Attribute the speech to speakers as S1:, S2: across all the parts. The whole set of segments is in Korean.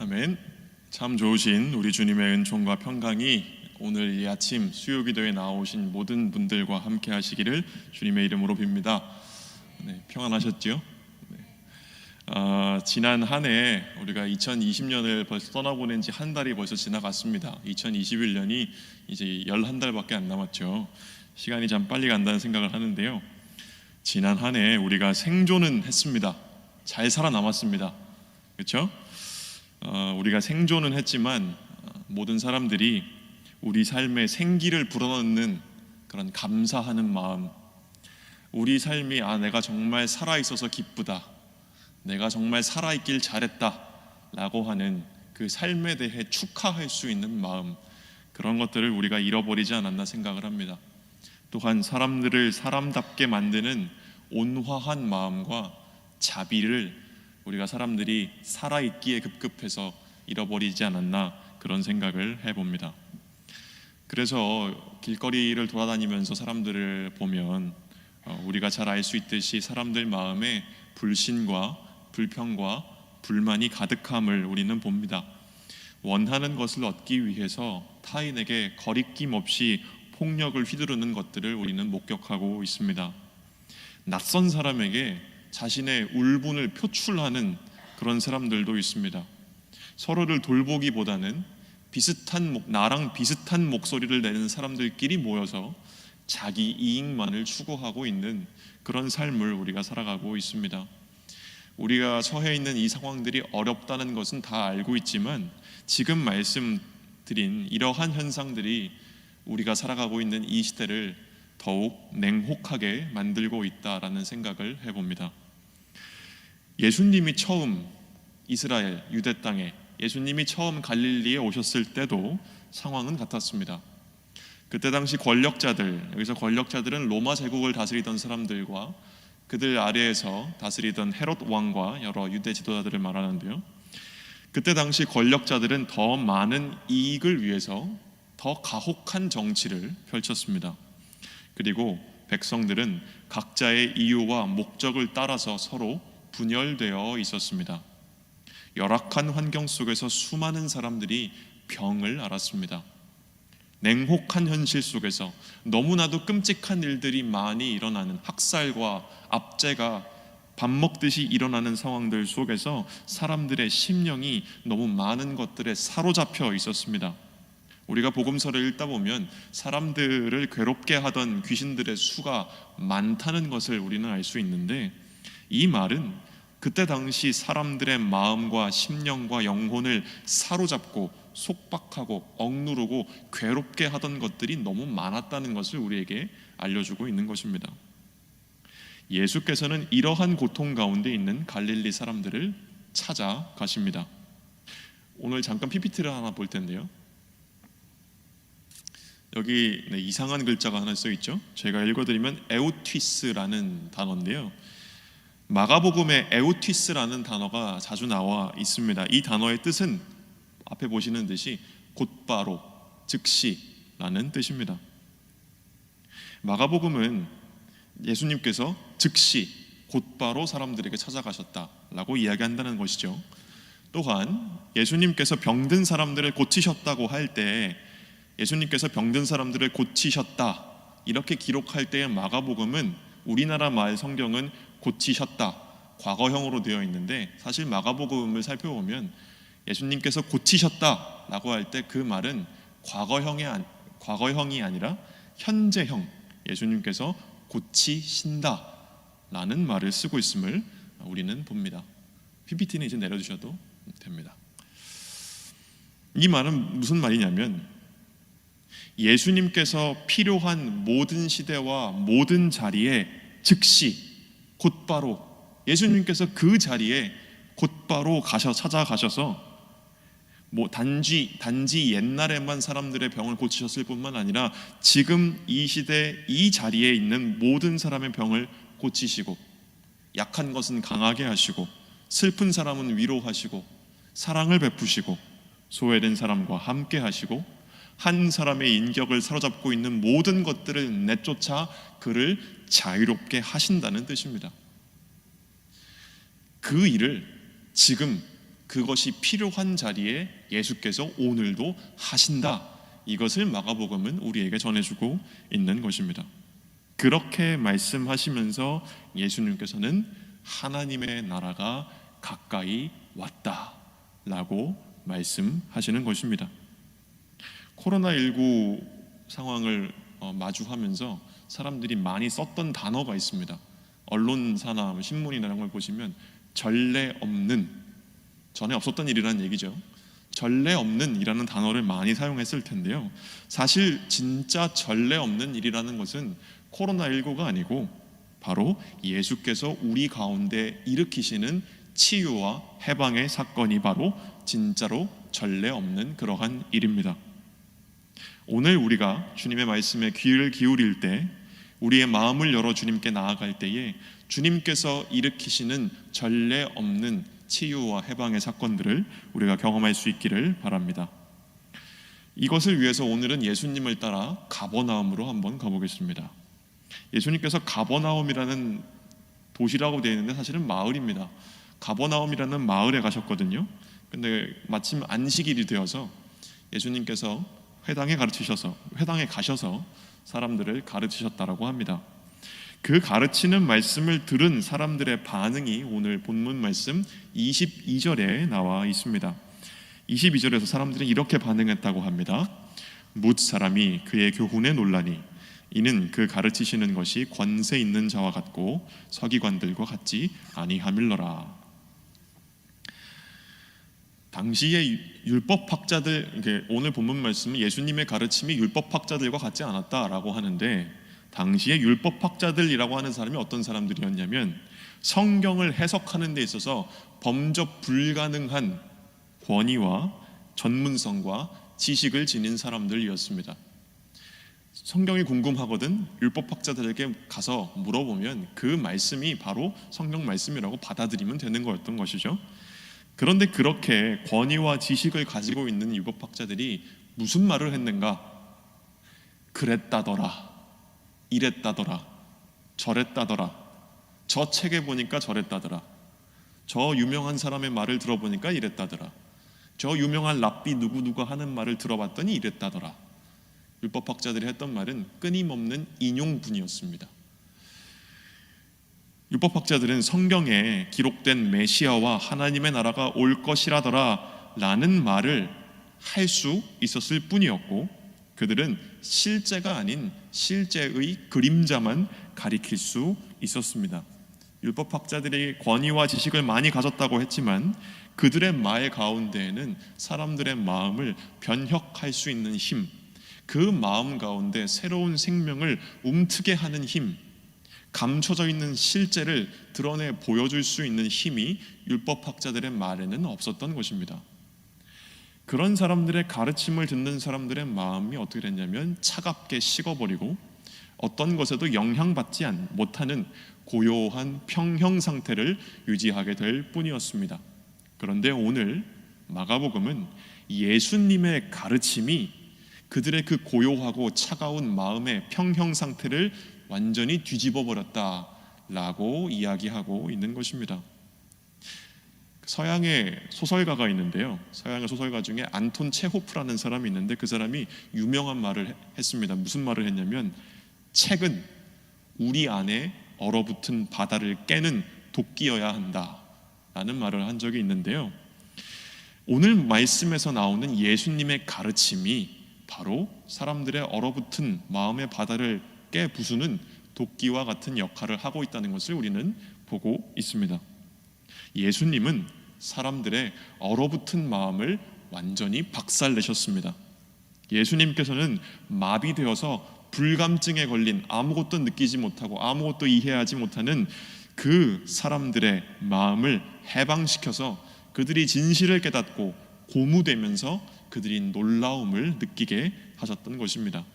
S1: 아멘. 참 좋으신 우리 주님의 은총과 평강이 오늘 이 아침 수요기도에 나오신 모든 분들과 함께 하시기를 주님의 이름으로 빕니다. 평안하셨지요? 지난 한 해 우리가 2020년을 벌써 떠나보낸 지 한 달이 벌써 지나갔습니다. 2021년이 이제 11달밖에 안 남았죠. 시간이 참 빨리 간다는 생각을 하는데요. 지난 한 해 우리가 생존은 했습니다. 잘 살아남았습니다. 그렇죠? 우리가 생존은 했지만 모든 사람들이 우리 삶에 생기를 불어넣는 그런 감사하는 마음, 우리 삶이 내가 정말 살아있어서 기쁘다, 내가 정말 살아있길 잘했다 라고 하는 그 삶에 대해 축하할 수 있는 마음, 그런 것들을 우리가 잃어버리지 않았나 생각을 합니다. 또한 사람들을 사람답게 만드는 온화한 마음과 자비를 우리가 사람들이 살아있기에 급급해서 잃어버리지 않았나 그런 생각을 해봅니다. 그래서 길거리를 돌아다니면서 사람들을 보면 우리가 잘 알 수 있듯이 사람들 마음에 불신과 불평과 불만이 가득함을 우리는 봅니다. 원하는 것을 얻기 위해서 타인에게 거리낌 없이 폭력을 휘두르는 것들을 우리는 목격하고 있습니다. 낯선 사람에게 자신의 울분을 표출하는 그런 사람들도 있습니다. 서로를 돌보기보다는 나랑 비슷한 목소리를 내는 사람들끼리 모여서 자기 이익만을 추구하고 있는 그런 삶을 우리가 살아가고 있습니다. 우리가 처해 있는 이 상황들이 어렵다는 것은 다 알고 있지만 지금 말씀드린 이러한 현상들이 우리가 살아가고 있는 이 시대를 더욱 냉혹하게 만들고 있다라는 생각을 해봅니다. 예수님이 처음 이스라엘 유대 땅에, 예수님이 처음 갈릴리에 오셨을 때도 상황은 같았습니다. 그때 당시 권력자들, 여기서 권력자들은 로마 제국을 다스리던 사람들과 그들 아래에서 다스리던 헤롯 왕과 여러 유대 지도자들을 말하는데요, 그때 당시 권력자들은 더 많은 이익을 위해서 더 가혹한 정치를 펼쳤습니다. 그리고 백성들은 각자의 이유와 목적을 따라서 서로 분열되어 있었습니다. 열악한 환경 속에서 수많은 사람들이 병을 앓았습니다. 냉혹한 현실 속에서 너무나도 끔찍한 일들이 많이 일어나는, 학살과 압제가 밥 먹듯이 일어나는 상황들 속에서 사람들의 심령이 너무 많은 것들에 사로잡혀 있었습니다. 우리가 복음서를 읽다 보면 사람들을 괴롭게 하던 귀신들의 수가 많다는 것을 우리는 알 수 있는데, 이 말은 그때 당시 사람들의 마음과 심령과 영혼을 사로잡고 속박하고 억누르고 괴롭게 하던 것들이 너무 많았다는 것을 우리에게 알려주고 있는 것입니다. 예수께서는 이러한 고통 가운데 있는 갈릴리 사람들을 찾아가십니다. 오늘 잠깐 PPT를 하나 볼 텐데요, 여기 이상한 글자가 하나 써 있죠. 제가 읽어드리면 에우티스라는 단어인데요, 마가복음에 에우티스라는 단어가 자주 나와 있습니다. 이 단어의 뜻은 앞에 보시는 듯이 곧바로, 즉시라는 뜻입니다. 마가복음은 예수님께서 즉시 곧바로 사람들에게 찾아가셨다라고 이야기한다는 것이죠. 또한 예수님께서 병든 사람들을 고치셨다고 할 때, 예수님께서 병든 사람들을 고치셨다 이렇게 기록할 때의 마가복음은, 우리나라 말 성경은 고치셨다 과거형으로 되어 있는데, 사실 마가복음을 살펴보면 예수님께서 고치셨다라고 할 때 그 말은 과거형이 아니라 현재형, 예수님께서 고치신다라는 말을 쓰고 있음을 우리는 봅니다. PPT는 이제 내려주셔도 됩니다. 이 말은 무슨 말이냐면, 예수님께서 필요한 모든 시대와 모든 자리에 즉시 곧바로, 예수님께서 그 자리에 곧바로 찾아가셔서 단지 옛날에만 사람들의 병을 고치셨을 뿐만 아니라 지금 이 시대 이 자리에 있는 모든 사람의 병을 고치시고, 약한 것은 강하게 하시고, 슬픈 사람은 위로하시고, 사랑을 베푸시고, 소외된 사람과 함께 하시고, 한 사람의 인격을 사로잡고 있는 모든 것들을 내쫓아 그를 자유롭게 하신다는 뜻입니다. 그 일을 지금 그것이 필요한 자리에 예수께서 오늘도 하신다. 이것을 마가복음은 우리에게 전해주고 있는 것입니다. 그렇게 말씀하시면서 예수님께서는 하나님의 나라가 가까이 왔다라고 말씀하시는 것입니다. 코로나19 상황을 마주하면서 사람들이 많이 썼던 단어가 있습니다. 언론사나 신문이나 이런 걸 보시면 전례 없는, 전에 없었던 일이라는 얘기죠. 전례 없는 이라는 단어를 많이 사용했을 텐데요, 사실 진짜 전례 없는 일이라는 것은 코로나19가 아니고 바로 예수께서 우리 가운데 일으키시는 치유와 해방의 사건이 바로 진짜로 전례 없는 그러한 일입니다. 오늘 우리가 주님의 말씀에 귀를 기울일 때, 우리의 마음을 열어 주님께 나아갈 때에 주님께서 일으키시는 전례 없는 치유와 해방의 사건들을 우리가 경험할 수 있기를 바랍니다. 이것을 위해서 오늘은 예수님을 따라 가버나움으로 한번 가보겠습니다. 예수님께서 가버나움이라는 도시라고 되어 있는데 사실은 마을입니다. 가버나움이라는 마을에 가셨거든요. 근데 마침 안식일이 되어서 예수님께서 회당에 가셔서 사람들을 가르치셨다라고 합니다. 그 가르치는 말씀을 들은 사람들의 반응이 오늘 본문 말씀 22절에 나와 있습니다. 22절에서 사람들이 이렇게 반응했다고 합니다. 뭇 사람이 그의 교훈에 놀라니 이는 그 가르치시는 것이 권세 있는 자와 같고 서기관들과 같지 아니함일러라. 당시의 율법학자들, 오늘 본문 말씀은 예수님의 가르침이 율법학자들과 같지 않았다라고 하는데, 당시의 율법학자들이라고 하는 사람이 어떤 사람들이었냐면 성경을 해석하는 데 있어서 범접 불가능한 권위와 전문성과 지식을 지닌 사람들이었습니다. 성경이 궁금하거든 율법학자들에게 가서 물어보면 그 말씀이 바로 성경 말씀이라고 받아들이면 되는 거였던 것이죠. 그런데 그렇게 권위와 지식을 가지고 있는 율법학자들이 무슨 말을 했는가? 그랬다더라, 이랬다더라, 저랬다더라, 저 책에 보니까 저랬다더라, 저 유명한 사람의 말을 들어보니까 이랬다더라, 저 유명한 랍비 누구누가 하는 말을 들어봤더니 이랬다더라. 율법학자들이 했던 말은 끊임없는 인용분이었습니다. 율법학자들은 성경에 기록된 메시아와 하나님의 나라가 올 것이라더라 라는 말을 할 수 있었을 뿐이었고, 그들은 실제가 아닌 실제의 그림자만 가리킬 수 있었습니다. 율법학자들이 권위와 지식을 많이 가졌다고 했지만 그들의 말 가운데에는 사람들의 마음을 변혁할 수 있는 힘, 그 마음 가운데 새로운 생명을 움트게 하는 힘, 감춰져 있는 실제를 드러내 보여줄 수 있는 힘이 율법학자들의 말에는 없었던 것입니다. 그런 사람들의 가르침을 듣는 사람들의 마음이 어떻게 됐냐면 차갑게 식어버리고 어떤 것에도 영향받지 못하는 고요한 평형 상태를 유지하게 될 뿐이었습니다. 그런데 오늘 마가복음은 예수님의 가르침이 그들의 그 고요하고 차가운 마음의 평형 상태를 완전히 뒤집어 버렸다라고 이야기하고 있는 것입니다. 서양의 소설가가 있는데요, 서양의 소설가 중에 안톤 체호프라는 사람이 있는데 그 사람이 유명한 말을 했습니다. 무슨 말을 했냐면 책은 우리 안에 얼어붙은 바다를 깨는 도끼여야 한다라는 말을 한 적이 있는데요, 오늘 말씀에서 나오는 예수님의 가르침이 바로 사람들의 얼어붙은 마음의 바다를 깨부수는 도끼와 같은 역할을 하고 있다는 것을 우리는 보고 있습니다. 예수님은 사람들의 얼어붙은 마음을 완전히 박살내셨습니다. 예수님께서는 마비되어서 불감증에 걸린, 아무것도 느끼지 못하고 아무것도 이해하지 못하는 그 사람들의 마음을 해방시켜서 그들이 진실을 깨닫고 고무되면서 그들이 놀라움을 느끼게 하셨던 것입니다.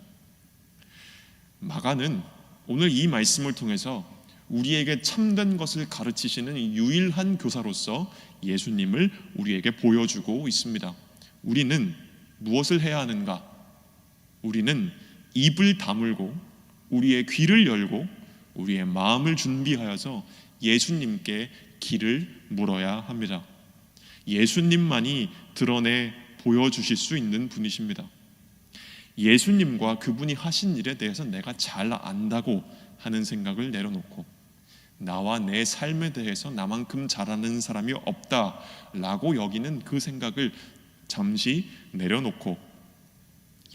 S1: 마가는 오늘 이 말씀을 통해서 우리에게 참된 것을 가르치시는 유일한 교사로서 예수님을 우리에게 보여주고 있습니다. 우리는 무엇을 해야 하는가? 우리는 입을 다물고 우리의 귀를 열고 우리의 마음을 준비하여서 예수님께 길을 물어야 합니다. 예수님만이 드러내 보여주실 수 있는 분이십니다. 예수님과 그분이 하신 일에 대해서 내가 잘 안다고 하는 생각을 내려놓고 나와 내 삶에 대해서 나만큼 잘하는 사람이 없다라고 여기는 그 생각을 잠시 내려놓고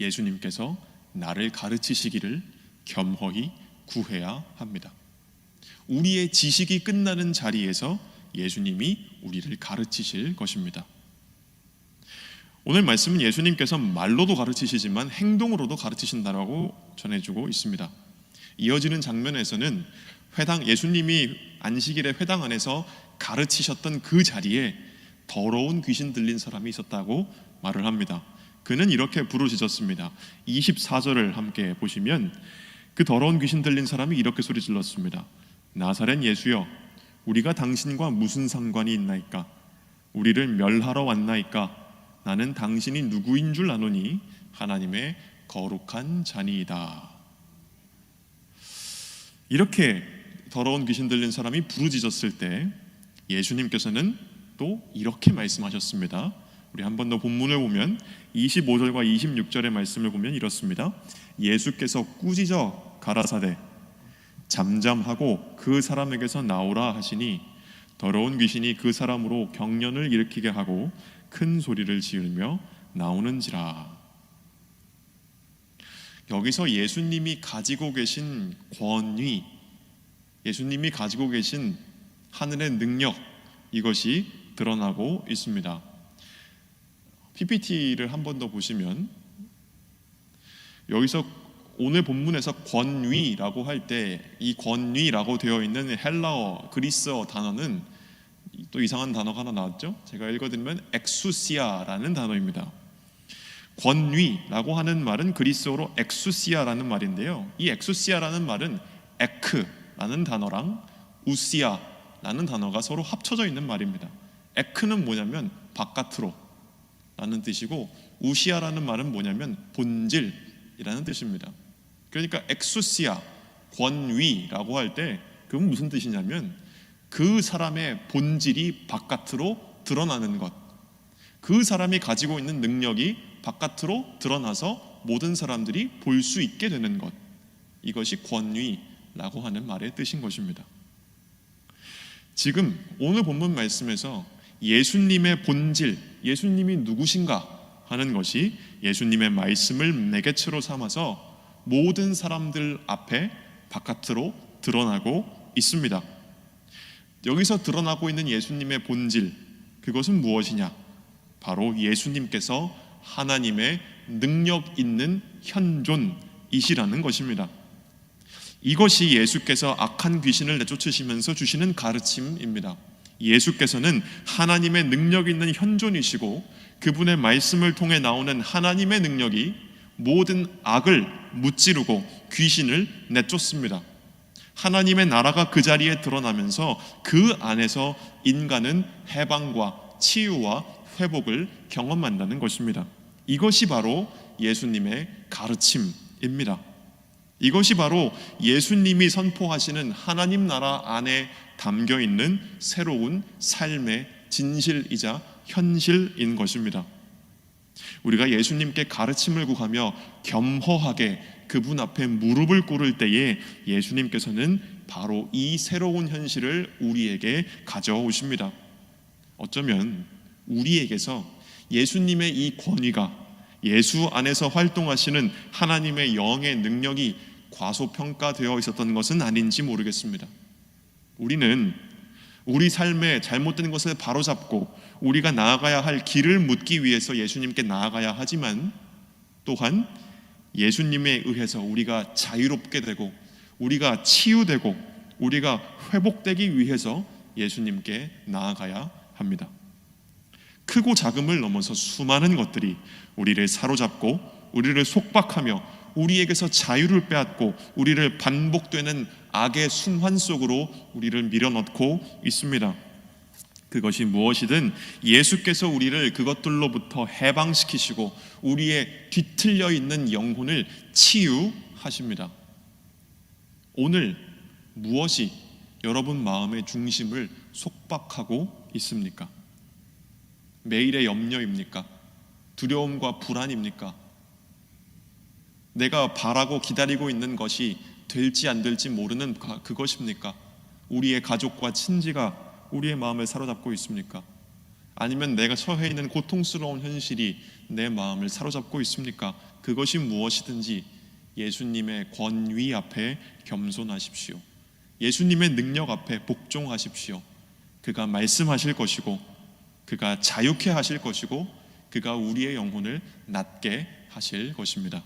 S1: 예수님께서 나를 가르치시기를 겸허히 구해야 합니다. 우리의 지식이 끝나는 자리에서 예수님이 우리를 가르치실 것입니다. 오늘 말씀은 예수님께서 말로도 가르치시지만 행동으로도 가르치신다라고 전해주고 있습니다. 이어지는 장면에서는 예수님이 안식일에 회당 안에서 가르치셨던 그 자리에 더러운 귀신 들린 사람이 있었다고 말을 합니다. 그는 이렇게 부르짖었습니다. 24절을 함께 보시면 그 더러운 귀신 들린 사람이 이렇게 소리질렀습니다. 나사렛 예수여, 우리가 당신과 무슨 상관이 있나이까? 우리를 멸하러 왔나이까? 나는 당신이 누구인 줄 아노니 하나님의 거룩한 자니이다. 이렇게 더러운 귀신 들린 사람이 부르짖었을 때 예수님께서는 또 이렇게 말씀하셨습니다. 우리 한 번 더 본문을 보면 25절과 26절의 말씀을 보면 이렇습니다. 예수께서 꾸짖어 가라사대 잠잠하고 그 사람에게서 나오라 하시니 더러운 귀신이 그 사람으로 경련을 일으키게 하고 큰 소리를 지으며 나오는지라. 여기서 예수님이 가지고 계신 권위, 예수님이 가지고 계신 하늘의 능력, 이것이 드러나고 있습니다. PPT를 한 번 더 보시면 여기서 오늘 본문에서 권위라고 할 때 이 권위라고 되어 있는 헬라어, 그리스어 단어는 또 이상한 단어가 하나 나왔죠? 제가 읽어드리면 엑수시아라는 단어입니다. 권위라고 하는 말은 그리스어로 엑수시아라는 말인데요, 이 엑수시아라는 말은 에크라는 단어랑 우시아라는 단어가 서로 합쳐져 있는 말입니다. 에크는 뭐냐면 바깥으로 라는 뜻이고 우시아라는 말은 뭐냐면 본질이라는 뜻입니다. 그러니까 엑수시아, 권위라고 할 때 그건 무슨 뜻이냐면 그 사람의 본질이 바깥으로 드러나는 것, 그 사람이 가지고 있는 능력이 바깥으로 드러나서 모든 사람들이 볼 수 있게 되는 것, 이것이 권위라고 하는 말의 뜻인 것입니다. 지금 오늘 본문 말씀에서 예수님의 본질, 예수님이 누구신가 하는 것이 예수님의 말씀을 매개체로 삼아서 모든 사람들 앞에 바깥으로 드러나고 있습니다. 여기서 드러나고 있는 예수님의 본질, 그것은 무엇이냐? 바로 예수님께서 하나님의 능력 있는 현존이시라는 것입니다. 이것이 예수께서 악한 귀신을 내쫓으시면서 주시는 가르침입니다. 예수께서는 하나님의 능력 있는 현존이시고 그분의 말씀을 통해 나오는 하나님의 능력이 모든 악을 무찌르고 귀신을 내쫓습니다. 하나님의 나라가 그 자리에 드러나면서 그 안에서 인간은 해방과 치유와 회복을 경험한다는 것입니다. 이것이 바로 예수님의 가르침입니다. 이것이 바로 예수님이 선포하시는 하나님 나라 안에 담겨 있는 새로운 삶의 진실이자 현실인 것입니다. 우리가 예수님께 가르침을 구하며 겸허하게 그분 앞에 무릎을 꿇을 때에 예수님께서는 바로 이 새로운 현실을 우리에게 가져오십니다. 어쩌면 우리에게서 예수님의 이 권위가, 예수 안에서 활동하시는 하나님의 영의 능력이 과소평가되어 있었던 것은 아닌지 모르겠습니다. 우리는 우리 삶에 잘못된 것을 바로잡고 우리가 나아가야 할 길을 묻기 위해서 예수님께 나아가야 하지만 또한 예수님에 의해서 우리가 자유롭게 되고 우리가 치유되고 우리가 회복되기 위해서 예수님께 나아가야 합니다. 크고 작음을 넘어서 수많은 것들이 우리를 사로잡고 우리를 속박하며 우리에게서 자유를 빼앗고 우리를 반복되는 악의 순환 속으로 우리를 밀어넣고 있습니다. 그것이 무엇이든 예수께서 우리를 그것들로부터 해방시키시고 우리의 뒤틀려 있는 영혼을 치유하십니다. 오늘 무엇이 여러분 마음의 중심을 속박하고 있습니까? 매일의 염려입니까? 두려움과 불안입니까? 내가 바라고 기다리고 있는 것이 될지 안 될지 모르는 그것입니까? 우리의 가족과 친지가 우리의 마음을 사로잡고 있습니까? 아니면 내가 처해 있는 고통스러운 현실이 내 마음을 사로잡고 있습니까? 그것이 무엇이든지 예수님의 권위 앞에 겸손하십시오. 예수님의 능력 앞에 복종하십시오. 그가 말씀하실 것이고, 그가 자유케 하실 것이고, 그가 우리의 영혼을 낫게 하실 것입니다.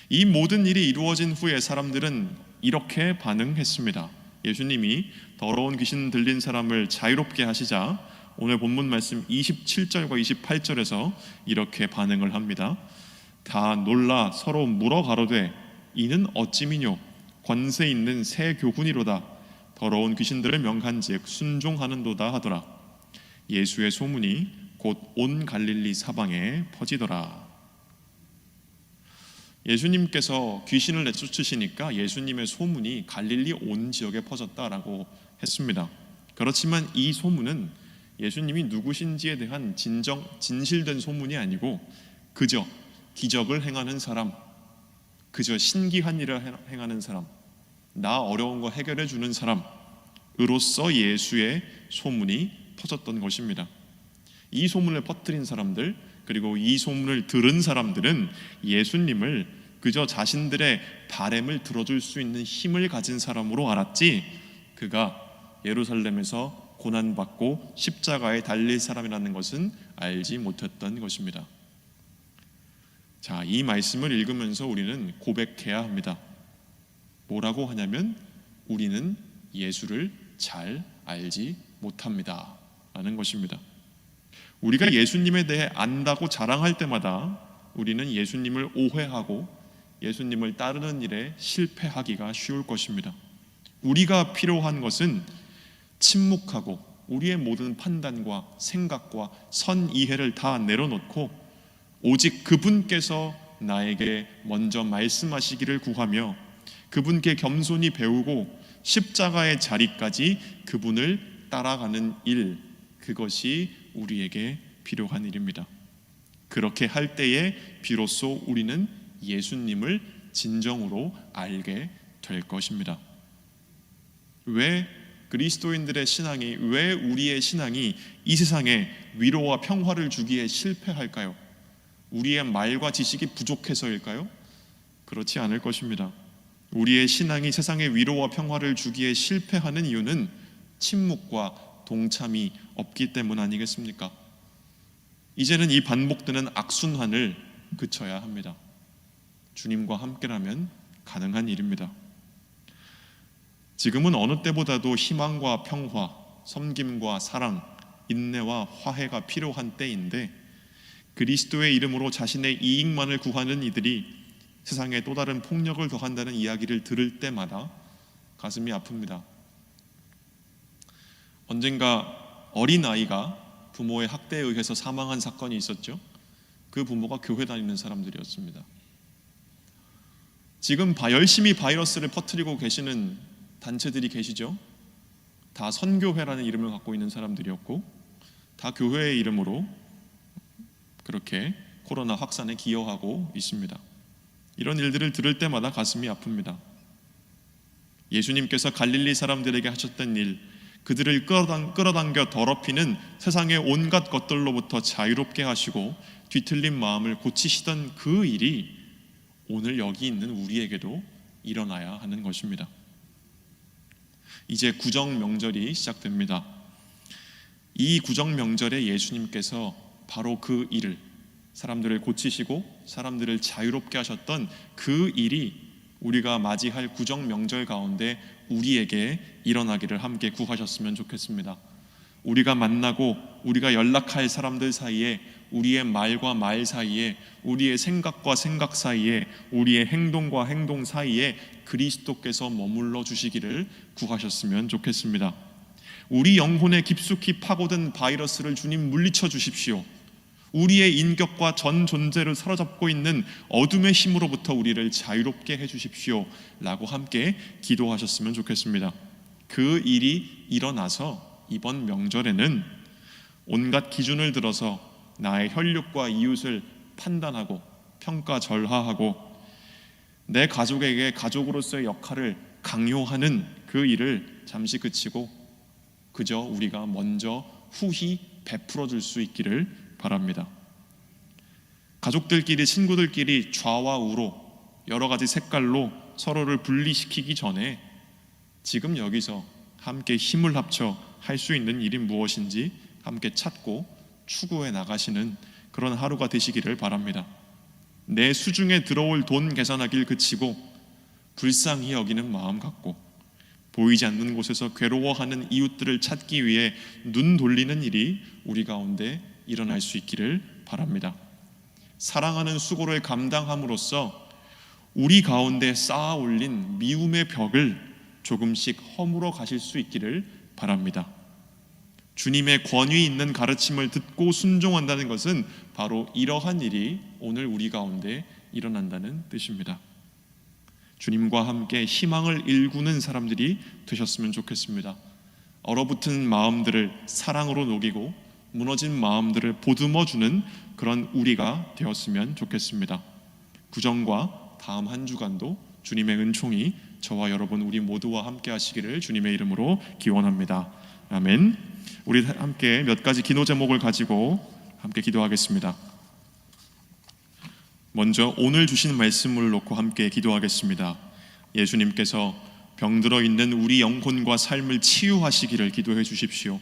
S1: 이 모든 일이 이루어진 후에 사람들은 이렇게 반응했습니다. 예수님이 더러운 귀신 들린 사람을 자유롭게 하시자 오늘 본문 말씀 27절과 28절에서 이렇게 반응을 합니다. 다 놀라 서로 물어 가로되 이는 어찌미뇨 권세 있는 새 교훈이로다. 더러운 귀신들을 명한즉 순종하는도다 하더라. 예수의 소문이 곧 온 갈릴리 사방에 퍼지더라. 예수님께서 귀신을 내쫓으시니까 예수님의 소문이 갈릴리 온 지역에 퍼졌다라고 했습니다. 그렇지만 이 소문은 예수님이 누구신지에 대한 진실된 소문이 아니고 그저 기적을 행하는 사람, 그저 신기한 일을 행하는 사람, 나 어려운 거 해결해 주는 사람으로서 예수의 소문이 퍼졌던 것입니다. 이 소문을 퍼뜨린 사람들, 그리고 이 소문을 들은 사람들은 예수님을 그저 자신들의 바램을 들어줄 수 있는 힘을 가진 사람으로 알았지, 그가 예루살렘에서 고난받고 십자가에 달릴 사람이라는 것은 알지 못했던 것입니다. 자, 이 말씀을 읽으면서 우리는 고백해야 합니다. 뭐라고 하냐면 우리는 예수를 잘 알지 못합니다 라는 것입니다. 우리가 예수님에 대해 안다고 자랑할 때마다 우리는 예수님을 오해하고 예수님을 따르는 일에 실패하기가 쉬울 것입니다. 우리가 필요한 것은 침묵하고 우리의 모든 판단과 생각과 선이해를 다 내려놓고 오직 그분께서 나에게 먼저 말씀하시기를 구하며 그분께 겸손히 배우고 십자가의 자리까지 그분을 따라가는 일, 그것이 우리에게 필요한 일입니다. 그렇게 할 때에 비로소 우리는 예수님을 진정으로 알게 될 것입니다. 왜 그리스도인들의 신앙이, 왜 우리의 신앙이 이 세상에 위로와 평화를 주기에 실패할까요? 우리의 말과 지식이 부족해서일까요? 그렇지 않을 것입니다. 우리의 신앙이 세상에 위로와 평화를 주기에 실패하는 이유는 침묵과 동참이 없기 때문 아니겠습니까? 이제는 이 반복되는 악순환을 그쳐야 합니다. 주님과 함께라면 가능한 일입니다. 지금은 어느 때보다도 희망과 평화, 섬김과 사랑, 인내와 화해가 필요한 때인데 그리스도의 이름으로 자신의 이익만을 구하는 이들이 세상에 또 다른 폭력을 더한다는 이야기를 들을 때마다 가슴이 아픕니다. 언젠가 어린아이가 부모의 학대에 의해서 사망한 사건이 있었죠. 그 부모가 교회 다니는 사람들이었습니다. 지금 열심히 바이러스를 퍼뜨리고 계시는 단체들이 계시죠. 다 선교회라는 이름을 갖고 있는 사람들이었고 다 교회의 이름으로 그렇게 코로나 확산에 기여하고 있습니다. 이런 일들을 들을 때마다 가슴이 아픕니다. 예수님께서 갈릴리 사람들에게 하셨던 일, 그들을 끌어당겨 더럽히는 세상의 온갖 것들로부터 자유롭게 하시고 뒤틀린 마음을 고치시던 그 일이 오늘 여기 있는 우리에게도 일어나야 하는 것입니다. 이제 구정 명절이 시작됩니다. 이 구정 명절에 예수님께서 바로 그 일을, 사람들을 고치시고 사람들을 자유롭게 하셨던 그 일이 우리가 맞이할 구정 명절 가운데 우리에게 일어나기를 함께 구하셨으면 좋겠습니다. 우리가 만나고 우리가 연락할 사람들 사이에, 우리의 말과 말 사이에, 우리의 생각과 생각 사이에, 우리의 행동과 행동 사이에 그리스도께서 머물러 주시기를 구하셨으면 좋겠습니다. 우리 영혼에 깊숙이 파고든 바이러스를 주님 물리쳐 주십시오. 우리의 인격과 전 존재를 사로잡고 있는 어둠의 힘으로부터 우리를 자유롭게 해주십시오 라고 함께 기도하셨으면 좋겠습니다. 그 일이 일어나서 이번 명절에는 온갖 기준을 들어서 나의 혈육과 이웃을 판단하고 평가절하하고 내 가족에게 가족으로서의 역할을 강요하는 그 일을 잠시 그치고 그저 우리가 먼저 후히 베풀어 줄 수 있기를 바랍니다. 가족들끼리, 친구들끼리 좌와 우로 여러 가지 색깔로 서로를 분리시키기 전에 지금 여기서 함께 힘을 합쳐 할 수 있는 일이 무엇인지 함께 찾고 추구해 나가시는 그런 하루가 되시기를 바랍니다. 내 수중에 들어올 돈 계산하길 그치고 불쌍히 여기는 마음 갖고 보이지 않는 곳에서 괴로워하는 이웃들을 찾기 위해 눈 돌리는 일이 우리 가운데 일어날 수 있기를 바랍니다. 사랑하는 수고를 감당함으로써 우리 가운데 쌓아 올린 미움의 벽을 조금씩 허물어 가실 수 있기를 바랍니다. 주님의 권위 있는 가르침을 듣고 순종한다는 것은 바로 이러한 일이 오늘 우리 가운데 일어난다는 뜻입니다. 주님과 함께 희망을 일구는 사람들이 되셨으면 좋겠습니다. 얼어붙은 마음들을 사랑으로 녹이고 무너진 마음들을 보듬어주는 그런 우리가 되었으면 좋겠습니다. 구정과 다음 한 주간도 주님의 은총이 저와 여러분 우리 모두와 함께 하시기를 주님의 이름으로 기원합니다. 아멘. 우리 함께 몇 가지 기도 제목을 가지고 함께 기도하겠습니다. 먼저 오늘 주신 말씀을 놓고 함께 기도하겠습니다. 예수님께서 병들어 있는 우리 영혼과 삶을 치유하시기를 기도해 주십시오.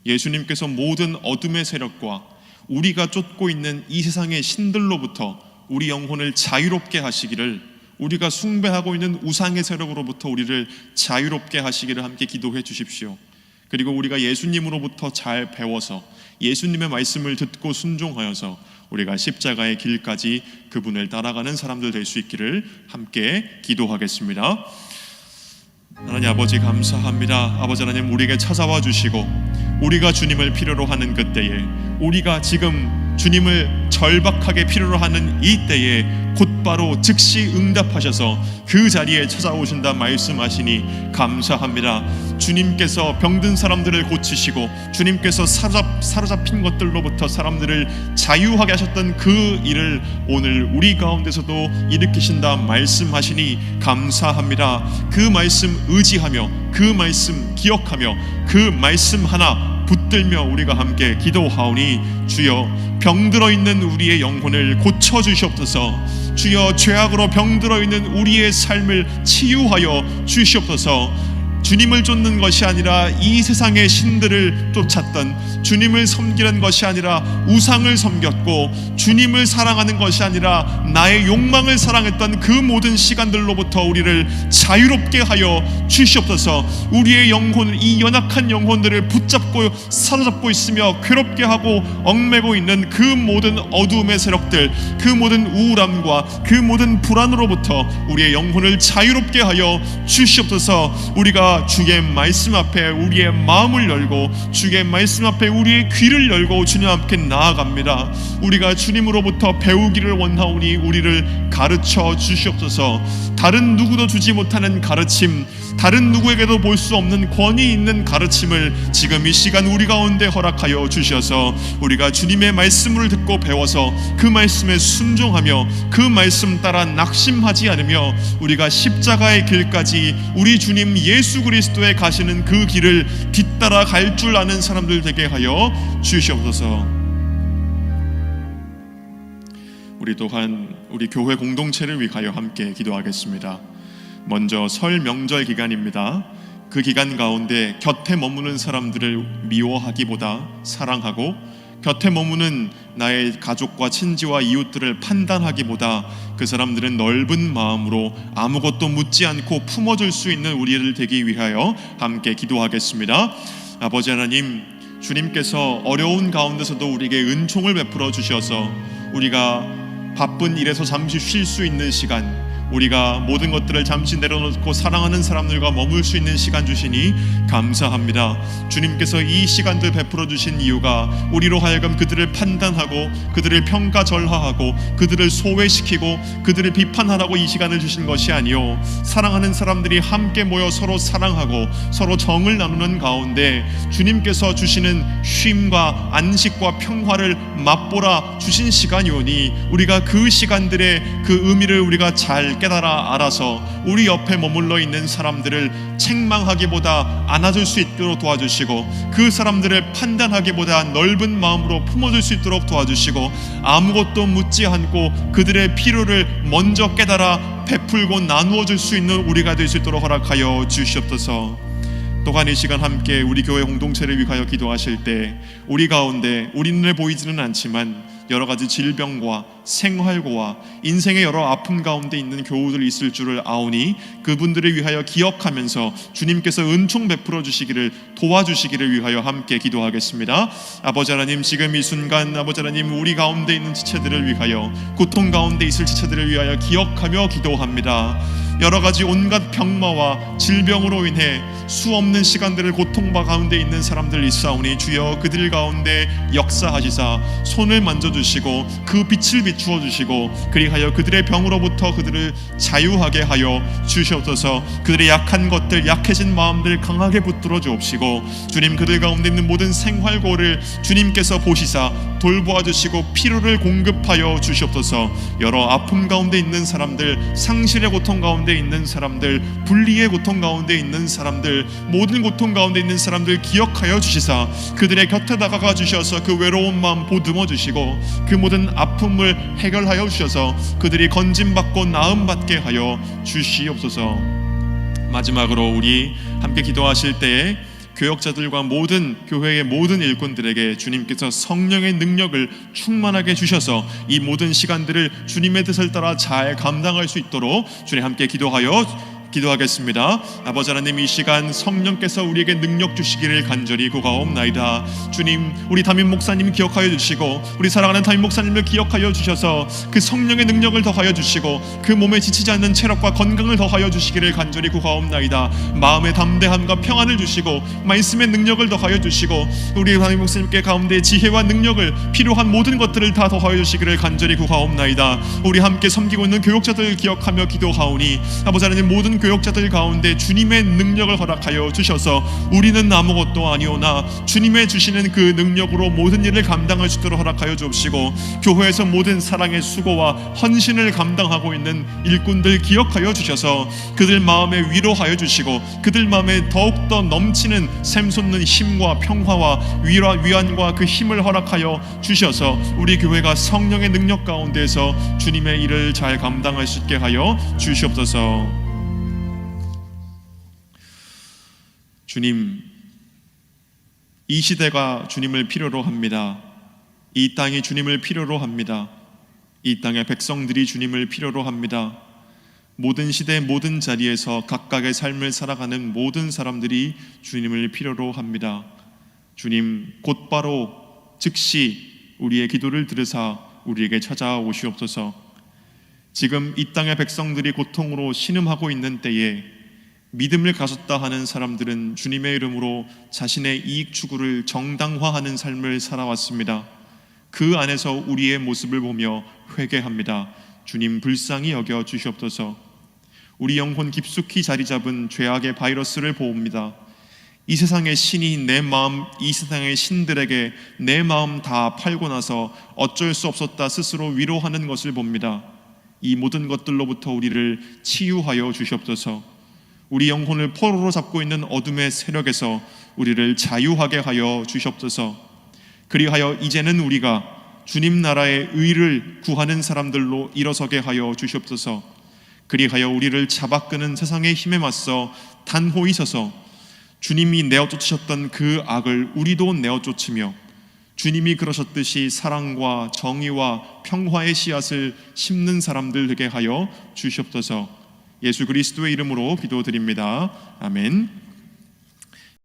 S1: 예수님께서 모든 어둠의 세력과 우리가 쫓고 있는 이 세상의 신들로부터 우리 영혼을 자유롭게 하시기를, 우리가 숭배하고 있는 우상의 세력으로부터 우리를 자유롭게 하시기를 함께 기도해 주십시오. 그리고 우리가 예수님으로부터 잘 배워서 예수님의 말씀을 듣고 순종하여서 우리가 십자가의 길까지 그분을 따라가는 사람들 될 수 있기를 함께 기도하겠습니다. 하나님 아버지 감사합니다. 아버지 하나님, 우리에게 찾아와 주시고 우리가 주님을 필요로 하는 그때에, 우리가 지금 주님을 절박하게 필요로 하는 이 때에 곧바로 즉시 응답하셔서 그 자리에 찾아오신다 말씀하시니 감사합니다. 주님께서 병든 사람들을 고치시고 주님께서 사로잡힌 것들로부터 사람들을 자유하게 하셨던 그 일을 오늘 우리 가운데서도 일으키신다 말씀하시니 감사합니다. 그 말씀 의지하며 그 말씀 기억하며 그 말씀 하나 붙들며 우리가 함께 기도하오니 주여, 병들어 있는 우리의 영혼을 고쳐주시옵소서. 주여, 죄악으로 병들어 있는 우리의 삶을 치유하여 주시옵소서. 주님을 쫓는 것이 아니라 이 세상의 신들을 쫓았던, 주님을 섬기는 것이 아니라 우상을 섬겼고, 주님을 사랑하는 것이 아니라 나의 욕망을 사랑했던 그 모든 시간들로부터 우리를 자유롭게 하여 주시옵소서. 우리의 영혼, 이 연약한 영혼들을 붙잡고 사로잡고 있으며 괴롭게 하고 얽매고 있는 그 모든 어두움의 세력들, 그 모든 우울함과 그 모든 불안으로부터 우리의 영혼을 자유롭게 하여 주시옵소서. 우리가 주의 말씀 앞에 우리의 마음을 열고 주의 말씀 앞에 우리의 귀를 열고 주님 앞에 나아갑니다. 우리가 주님으로부터 배우기를 원하오니 우리를 가르쳐 주시옵소서. 다른 누구도 주지 못하는 가르침, 다른 누구에게도 볼 수 없는 권위 있는 가르침을 지금 이 시간 우리 가운데 허락하여 주셔서 우리가 주님의 말씀을 듣고 배워서 그 말씀에 순종하며 그 말씀 따라 낙심하지 않으며 우리가 십자가의 길까지 우리 주님 예수 그리스도의 가시는 그 길을 뒤따라 갈 줄 아는 사람들 되게 하여 주시옵소서. 우리 또한 우리 교회 공동체를 위하여 함께 기도하겠습니다. 먼저 설 명절 기간입니다. 그 기간 가운데 곁에 머무는 사람들을 미워하기보다 사랑하고, 곁에 머무는 나의 가족과 친지와 이웃들을 판단하기보다 그 사람들은 넓은 마음으로 아무것도 묻지 않고 품어줄 수 있는 우리를 되기 위하여 함께 기도하겠습니다. 아버지 하나님, 주님께서 어려운 가운데서도 우리에게 은총을 베풀어 주셔서 우리가 바쁜 일에서 잠시 쉴 수 있는 시간, 우리가 모든 것들을 잠시 내려놓고 사랑하는 사람들과 머물 수 있는 시간 주시니 감사합니다. 주님께서 이 시간들 베풀어 주신 이유가 우리로 하여금 그들을 판단하고 그들을 평가절하하고 그들을 소외시키고 그들을 비판하라고 이 시간을 주신 것이 아니요, 사랑하는 사람들이 함께 모여 서로 사랑하고 서로 정을 나누는 가운데 주님께서 주시는 쉼과 안식과 평화를 맛보라 주신 시간이오니, 우리가 그 시간들의 그 의미를 우리가 잘 깨달아 알아서 우리 옆에 머물러 있는 사람들을 책망하기보다 안아줄 수 있도록 도와주시고, 그 사람들을 판단하기보다 넓은 마음으로 품어줄 수 있도록 도와주시고, 아무것도 묻지 않고 그들의 필요를 먼저 깨달아 베풀고 나누어 줄 수 있는 우리가 될 수 있도록 허락하여 주시옵소서. 또한 이 시간 함께 우리 교회 공동체를 위하여 기도하실 때 우리 가운데 우리 눈에 보이지는 않지만 여러 가지 질병과 생활고와 인생의 여러 아픔 가운데 있는 교우들이 있을 줄을 아오니, 그분들을 위하여 기억하면서 주님께서 은총 베풀어 주시기를 도와주시기를 위하여 함께 기도하겠습니다. 아버지 하나님, 지금 이 순간 아버지 하나님, 우리 가운데 있는 지체들을 위하여, 고통 가운데 있을 지체들을 위하여 기억하며 기도합니다. 여러 가지 온갖 병마와 질병으로 인해 수 없는 시간들을 고통과 가운데 있는 사람들 있사오니 주여 그들 가운데 역사하시사 손을 만져주시고 그 빛을 비추어 주시고, 그리하여 그들의 병으로부터 그들을 자유하게 하여 주시옵소서. 그들의 약한 것들, 약해진 마음들 강하게 붙들어 주옵시고, 주님 그들 가운데 있는 모든 생활고를 주님께서 보시사 돌보아 주시고 필요를 공급하여 주시옵소서. 여러 아픔 가운데 있는 사람들, 상실의 고통 가운데 있는 사람들, 분리의 고통 가운데 있는 사람들, 모든 고통 가운데 있는 사람들 기억하여 주시사 그들의 곁에 다가가 주셔서 그 외로운 마음 보듬어 주시고 그 모든 아픔을 해결하여 주셔서 그들이 건짐받고 나음받게 하여 주시옵소서. 마지막으로 우리 함께 기도하실 때에 교역자들과 모든 교회의 모든 일꾼들에게 주님께서 성령의 능력을 충만하게 주셔서 이 모든 시간들을 주님의 뜻을 따라 잘 감당할 수 있도록 주님 함께 기도하겠습니다. 아버지 하나님, 이 시간 성령께서 우리에게 능력 주시기를 간절히 구하옵나이다. 주님, 우리 담임 목사님 기억하여 주시고 우리 사랑하는 담임 목사님을 기억하여 주셔서 그 성령의 능력을 더하여 주시고 그 몸에 지치지 않는 체력과 건강을 더하여 주시기를 간절히 구하옵나이다. 마음의 담대함과 평안을 주시고 말씀의 능력을 더하여 주시고 우리 담임 목사님께 가운데 지혜와 능력을, 필요한 모든 것들을 다 더하여 주시기를 간절히 구하옵나이다. 우리 함께 섬기고 있는 교역자들을 기억하며 기도하오니 아버지 하나님, 모든 교역자들 가운데 주님의 능력을 허락하여 주셔서 우리는 아무것도 아니오나 주님의 주시는 그 능력으로 모든 일을 감당할 수 있도록 허락하여 주옵시고, 교회에서 모든 사랑의 수고와 헌신을 감당하고 있는 일꾼들 기억하여 주셔서 그들 마음에 위로하여 주시고 그들 마음에 더욱더 넘치는 샘솟는 힘과 평화와 위안과 그 힘을 허락하여 주셔서 우리 교회가 성령의 능력 가운데서 주님의 일을 잘 감당할 수 있게 하여 주시옵소서. 주님, 이 시대가 주님을 필요로 합니다. 이 땅이 주님을 필요로 합니다. 이 땅의 백성들이 주님을 필요로 합니다. 모든 시대 모든 자리에서 각각의 삶을 살아가는 모든 사람들이 주님을 필요로 합니다. 주님, 곧바로 즉시 우리의 기도를 들으사 우리에게 찾아오시옵소서. 지금 이 땅의 백성들이 고통으로 신음하고 있는 때에 믿음을 가졌다 하는 사람들은 주님의 이름으로 자신의 이익 추구를 정당화하는 삶을 살아왔습니다. 그 안에서 우리의 모습을 보며 회개합니다. 주님, 불쌍히 여겨 주시옵소서. 우리 영혼 깊숙이 자리 잡은 죄악의 바이러스를 보옵니다. 이 세상의 신이 내 마음, 이 세상의 신들에게 내 마음 다 팔고 나서 어쩔 수 없었다 스스로 위로하는 것을 봅니다. 이 모든 것들로부터 우리를 치유하여 주시옵소서. 우리 영혼을 포로로 잡고 있는 어둠의 세력에서 우리를 자유하게 하여 주시옵소서. 그리하여 이제는 우리가 주님 나라의 의를 구하는 사람들로 일어서게 하여 주시옵소서. 그리하여 우리를 잡아끄는 세상의 힘에 맞서 단호히 서서 주님이 내어쫓으셨던 그 악을 우리도 내어쫓으며 주님이 그러셨듯이 사랑과 정의와 평화의 씨앗을 심는 사람들 되게 하여 주시옵소서. 예수 그리스도의 이름으로 기도드립니다. 아멘.